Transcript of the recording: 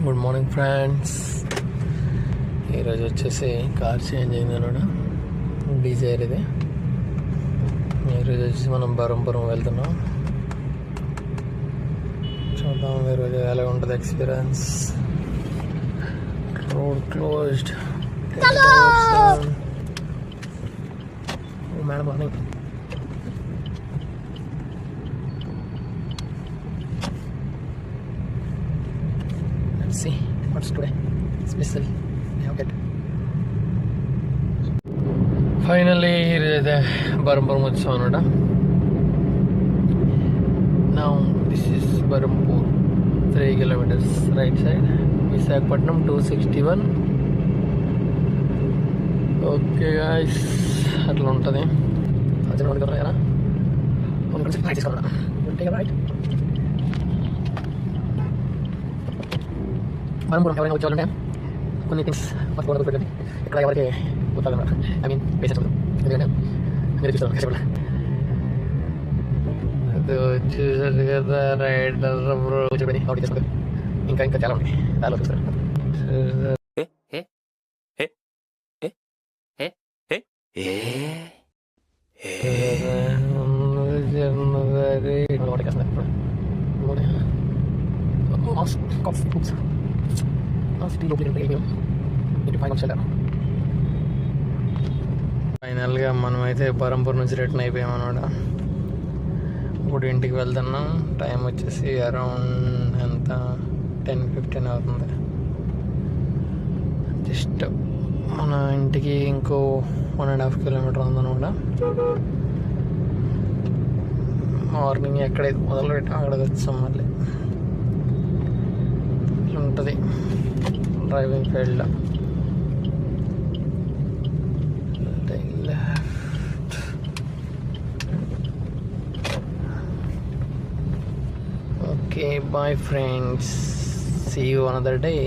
Good morning friends. ఈరోజు వచ్చేసి car change అయింది అనమాట. డిజైర్ ఇది. ఈరోజు వచ్చేసి మనం బరంపురం వెళ్తున్నాం. చూద్దాం ఈరోజు ఎలా ఉంటుంది experience. Road closed. Madam morning. Let's see what's today special. Okay. Finally the Barampur వచ్చాం అన్నమాట. Now this is Barampur, 3 kilometers right side. Visakhapatnam 261. Okay guys, అట్లా ఉంటుంది. అదే రోడ్ కదా యారా. మనం కొంచెం ప్రాక్టీస్ చేద్దాం. Take right. బరంపురం ఎవరైనా వచ్చేవాళ్ళంటే కొన్ని థింగ్స్ ఫస్ట్ కూడా పెట్టండి. ఇక్కడ ఎవరికి గుర్తాలన్నమాట. ఐ మీన్ పేషెంట్స్ ఉండదు. ఎందుకంటే మీరు చూస్తారు కష్టపడ అది వచ్చేసరి కదా రైట్ బ్రో చెప్పండి. అవుట్ చేసుకోండి. ఇంకా చాలా ఉన్నాయి. చాలా చూస్తారు. ఫైనల్గా మనమైతే బరంపూర్ నుంచి రిటర్న్ అయిపోయాం అన్నమాట. ఇప్పుడు ఇంటికి వెళ్తున్నాం. టైం వచ్చేసి అరౌండ్ ఎంత 10-15 అవుతుంది. జస్ట్ మన ఇంటికి ఇంకో 1.5 కిలోమీటర్ ఉందన్నమాట. మార్నింగ్ ఎక్కడైతే మొదలు పెట్టాం అక్కడికి వచ్చాం. మళ్ళీ ఉంటుంది driving field. Okay, bye friends. See you another day.